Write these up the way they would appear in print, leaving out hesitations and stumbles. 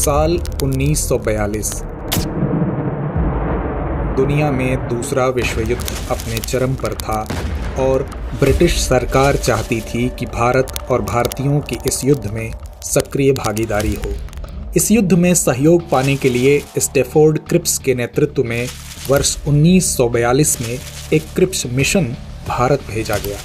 साल 1942। दुनिया में दूसरा विश्व युद्ध अपने चरम पर था और ब्रिटिश सरकार चाहती थी कि भारत और भारतीयों की इस युद्ध में सक्रिय भागीदारी हो। इस युद्ध में सहयोग पाने के लिए स्टैफोर्ड क्रिप्स के नेतृत्व में वर्ष 1942 में एक क्रिप्स मिशन भारत भेजा गया।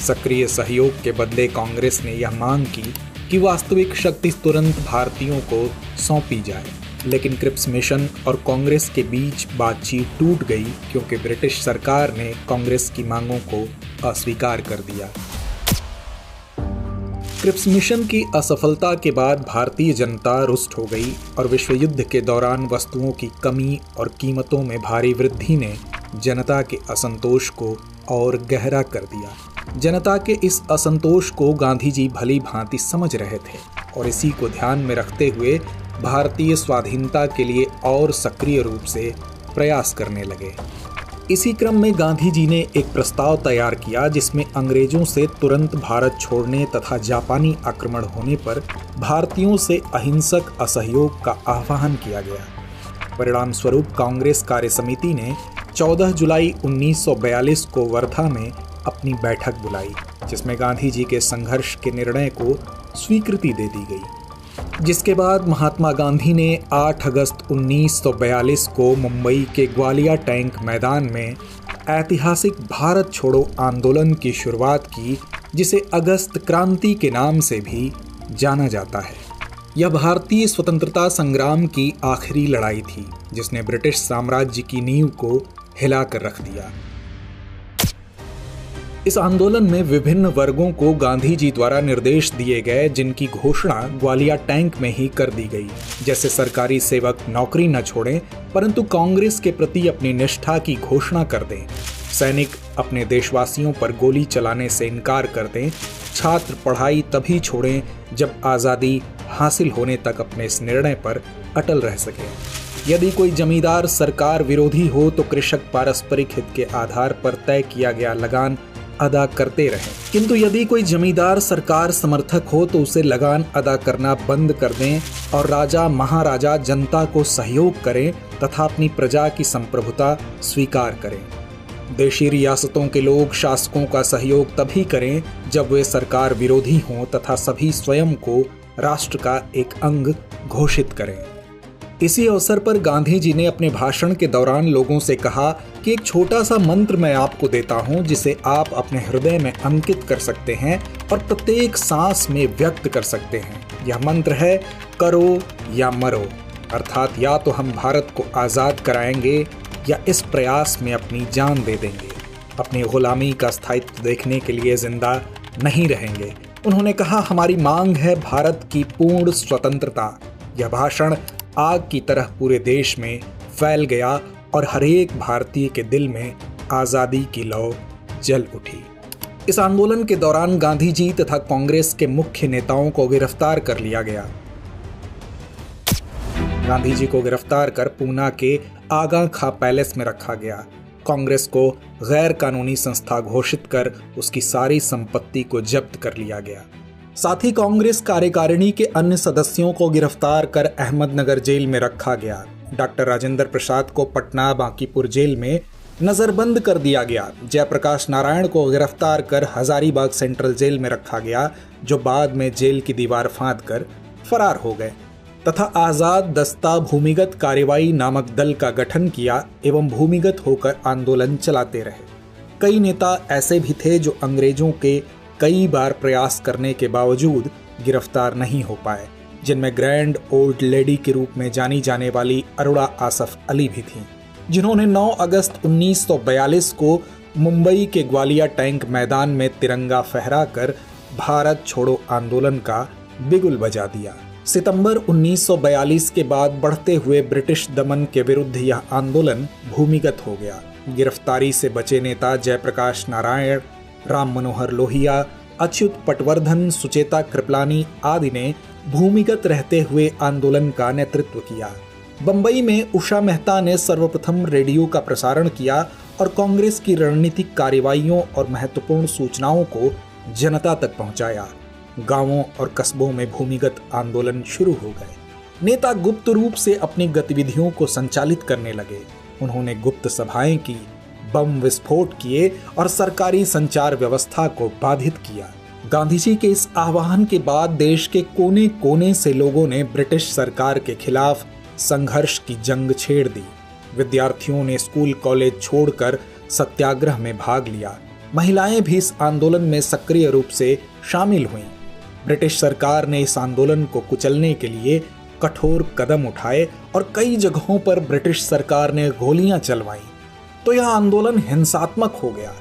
सक्रिय सहयोग के बदले कांग्रेस ने यह मांग की कि वास्तविक शक्ति तुरंत भारतीयों को सौंपी जाए, लेकिन क्रिप्स मिशन और कांग्रेस के बीच बातचीत टूट गई क्योंकि ब्रिटिश सरकार ने कांग्रेस की मांगों को अस्वीकार कर दिया। क्रिप्स मिशन की असफलता के बाद भारतीय जनता रुष्ट हो गई और विश्व युद्ध के दौरान वस्तुओं की कमी और कीमतों में भारी वृद्धि ने जनता के असंतोष को और गहरा कर दिया। जनता के इस असंतोष को गांधी जी भली भांति समझ रहे थे और इसी को ध्यान में रखते हुए भारतीय स्वाधीनता के लिए और सक्रिय रूप से प्रयास करने लगे। इसी क्रम में गांधी जी ने एक प्रस्ताव तैयार किया जिसमें अंग्रेजों से तुरंत भारत छोड़ने तथा जापानी आक्रमण होने पर भारतीयों से अहिंसक असहयोग का आह्वान किया गया। परिणाम स्वरूप कांग्रेस कार्य समिति ने 14 जुलाई 1942 को वर्धा में अपनी बैठक बुलाई, जिसमें गांधी जी के संघर्ष के निर्णय को स्वीकृति दे दी गई। जिसके बाद महात्मा गांधी ने 8 अगस्त 1942 को मुंबई के ग्वालियर टैंक मैदान में ऐतिहासिक भारत छोड़ो आंदोलन की शुरुआत की, जिसे अगस्त क्रांति के नाम से भी जाना जाता है। यह भारतीय स्वतंत्रता संग्राम की आखिरी लड़ाई थी जिसने ब्रिटिश साम्राज्य की नींव को हिलाकर रख दिया। इस आंदोलन में विभिन्न वर्गों को गांधी जी द्वारा निर्देश दिए गए, जिनकी घोषणा ग्वालियर टैंक में ही कर दी गई, जैसे सरकारी सेवक नौकरी न छोड़ें परंतु कांग्रेस के प्रति अपनी निष्ठा की घोषणा कर दें, सैनिक अपने देशवासियों पर गोली चलाने से इनकार कर दें, छात्र पढ़ाई तभी छोड़ें जब आज़ादी हासिल होने तक अपने इस निर्णय पर अटल रह सकें। यदि कोई जमींदार सरकार विरोधी हो तो कृषक पारस्परिक हित के आधार पर तय किया गया लगान अदा करते रहें, किंतु यदि कोई जमींदार सरकार समर्थक हो तो उसे लगान अदा करना बंद कर दें और राजा महाराजा जनता को सहयोग करें तथा अपनी प्रजा की संप्रभुता स्वीकार करें। देशी रियासतों के लोग शासकों का सहयोग तभी करें जब वे सरकार विरोधी हों तथा सभी स्वयं को राष्ट्र का एक अंग घोषित करें। इसी अवसर पर गांधी जी ने अपने भाषण के दौरान लोगों से कहा कि एक छोटा सा मंत्र मैं आपको देता हूं जिसे आप अपने हृदय में अंकित कर सकते हैं और प्रत्येक सांस में व्यक्त कर सकते हैं। यह मंत्र है करो या मरो, अर्थात या तो हम भारत को आज़ाद कराएंगे या इस प्रयास में अपनी जान दे देंगे, अपनी गुलामी का स्थायित्व देखने के लिए जिंदा नहीं रहेंगे। उन्होंने कहा हमारी मांग है भारत की पूर्ण स्वतंत्रता। यह भाषण आग की तरह पूरे देश में फैल गया और हरेक भारतीय के दिल में आज़ादी की लौ जल उठी। इस आंदोलन के दौरान गांधी जी तथा कांग्रेस के मुख्य नेताओं को गिरफ्तार कर लिया गया। गांधी जी को गिरफ्तार कर पूना के आगा खां पैलेस में रखा गया। कांग्रेस को गैर कानूनी संस्था घोषित कर उसकी सारी संपत्ति को जब्त कर लिया गया। साथ ही कांग्रेस कार्यकारिणी के अन्य सदस्यों को गिरफ्तार कर अहमदनगर जेल में रखा गया। डॉक्टर राजेंद्र प्रसाद को पटना बांकीपुर जेल में नजरबंद कर दिया गया। जयप्रकाश नारायण को गिरफ्तार कर हजारीबाग सेंट्रल जेल में रखा गया, जो बाद में जेल की दीवार फांद कर फरार हो गए, तथा आज़ाद दस्ता भूमिगत कार्रवाई नामक दल का गठन किया एवं भूमिगत होकर आंदोलन चलाते रहे। कई नेता ऐसे भी थे जो अंग्रेजों के कई बार प्रयास करने के बावजूद गिरफ्तार नहीं हो पाए, जिनमें ग्रैंड ओल्ड लेडी के रूप में जानी जाने वाली अरुणा आसफ अली भी थीं, जिन्होंने 9 अगस्त 1942 को मुंबई के ग्वालियर टैंक मैदान में तिरंगा फहराकर भारत छोड़ो आंदोलन का बिगुल बजा दिया। सितंबर 1942 के बाद बढ़ते हुए ब्रिटिश दमन के विरुद्ध यह आंदोलन भूमिगत हो गया। गिरफ्तारी से बचे नेता जयप्रकाश नारायण, राम मनोहर लोहिया, अच्युत पटवर्धन, सुचेता कृपलानी आदि ने भूमिगत रहते हुए आंदोलन का नेतृत्व किया। बंबई में उषा मेहता ने सर्वप्रथम रेडियो का प्रसारण किया और कांग्रेस की रणनीतिक कार्रवाइयों और महत्वपूर्ण सूचनाओं को जनता तक पहुंचाया। गांवों और कस्बों में भूमिगत आंदोलन शुरू हो गए। नेता गुप्त रूप से अपनी गतिविधियों को संचालित करने लगे। उन्होंने गुप्त सभाएं की, बम विस्फोट किए और सरकारी संचार व्यवस्था को बाधित किया। गांधी जी के इस आह्वान के बाद देश के कोने कोने से लोगों ने ब्रिटिश सरकार के खिलाफ संघर्ष की जंग छेड़ दी। विद्यार्थियों ने स्कूल कॉलेज छोड़कर सत्याग्रह में भाग लिया। महिलाएं भी इस आंदोलन में सक्रिय रूप से शामिल हुईं। ब्रिटिश सरकार ने इस आंदोलन को कुचलने के लिए कठोर कदम उठाए और कई जगहों पर ब्रिटिश सरकार ने गोलियां चलवाईं। तो यह आंदोलन हिंसात्मक हो गया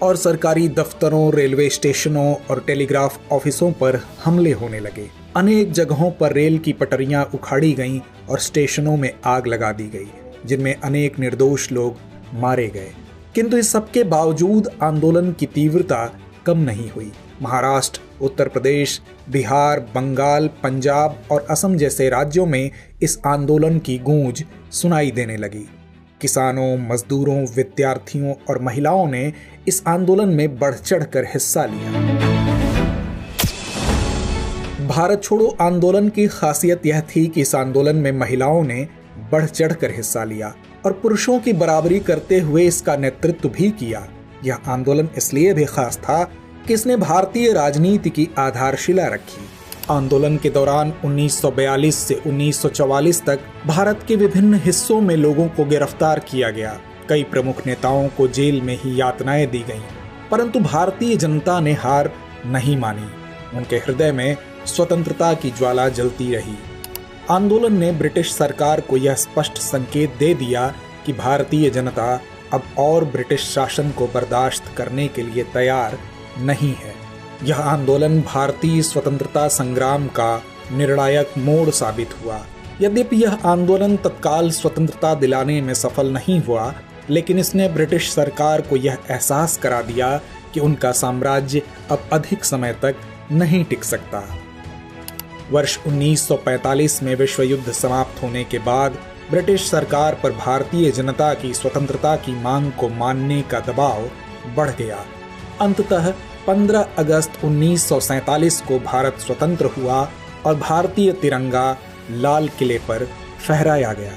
और सरकारी दफ्तरों, रेलवे स्टेशनों और टेलीग्राफ ऑफिसों पर हमले होने लगे। अनेक जगहों पर रेल की पटरियां उखाड़ी गईं और स्टेशनों में आग लगा दी गई, जिनमें अनेक निर्दोष लोग मारे गए। किंतु इस सबके बावजूद आंदोलन की तीव्रता कम नहीं हुई। महाराष्ट्र, उत्तर प्रदेश, बिहार, बंगाल, पंजाब और असम जैसे राज्यों में इस आंदोलन की गूंज सुनाई देने लगी। किसानों, मजदूरों, विद्यार्थियों और महिलाओं ने इस आंदोलन में बढ़ चढ़कर हिस्सा लिया। भारत छोड़ो आंदोलन की खासियत यह थी कि इस आंदोलन में महिलाओं ने बढ़ चढ़कर हिस्सा लिया और पुरुषों की बराबरी करते हुए इसका नेतृत्व भी किया। यह आंदोलन इसलिए भी खास था कि इसने भारतीय राजनीति की आधारशिला रखी। आंदोलन के दौरान 1942 से 1944 तक भारत के विभिन्न हिस्सों में लोगों को गिरफ्तार किया गया। कई प्रमुख नेताओं को जेल में ही यातनाएं दी गईं, परंतु भारतीय जनता ने हार नहीं मानी। उनके हृदय में स्वतंत्रता की ज्वाला जलती रही। आंदोलन ने ब्रिटिश सरकार को यह स्पष्ट संकेत दे दिया कि भारतीय जनता अब और ब्रिटिश शासन को बर्दाश्त करने के लिए तैयार नहीं है। यह आंदोलन भारतीय स्वतंत्रता संग्राम का निर्णायक मोड़ साबित हुआ। यद्यपि यह आंदोलन तत्काल स्वतंत्रता दिलाने में सफल नहीं हुआ, लेकिन इसने ब्रिटिश सरकार को यह एहसास करा दिया कि उनका साम्राज्य अब अधिक समय तक नहीं टिक सकता। वर्ष 1945 में विश्व युद्ध समाप्त होने के बाद ब्रिटिश सरकार पर भारतीय जनता की स्वतंत्रता की मांग को मानने का दबाव बढ़ गया। अंततः 15 अगस्त 1947 को भारत स्वतंत्र हुआ और भारतीय तिरंगा लाल किले पर फहराया गया।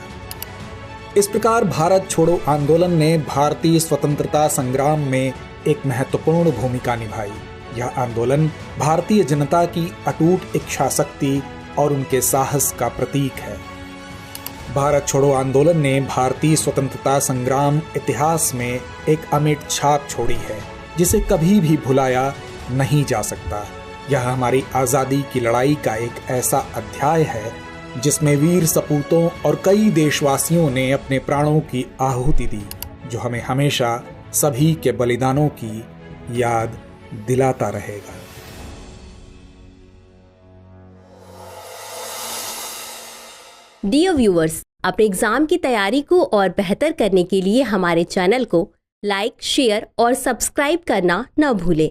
इस प्रकार भारत छोड़ो आंदोलन ने भारतीय स्वतंत्रता संग्राम में एक महत्वपूर्ण भूमिका निभाई। यह आंदोलन भारतीय जनता की अटूट इच्छा शक्ति और उनके साहस का प्रतीक है। भारत छोड़ो आंदोलन ने भारतीय स्वतंत्रता संग्राम इतिहास में एक अमिट छाप छोड़ी है, जिसे कभी भी भुलाया नहीं जा सकता। यह हमारी आज़ादी की लड़ाई का एक ऐसा अध्याय है जिसमें वीर सपूतों और कई देशवासियों ने अपने प्राणों की आहुति दी, जो हमें हमेशा सभी के बलिदानों की याद दिलाता रहेगा। डियर व्यूअर्स, अपने एग्जाम की तैयारी को और बेहतर करने के लिए हमारे चैनल को लाइक, शेयर और सब्सक्राइब करना न भूलें।